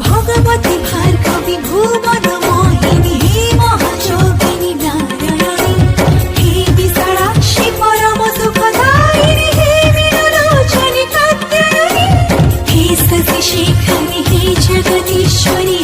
भगवती भार्गवी भुवन मोहिनी हे महायोगिनी नारायणी हे विशालाक्षी परम सुखदायिनी हे विलोचनी कात्यायनी हे शशिशेखरी हे जगदीश्वरी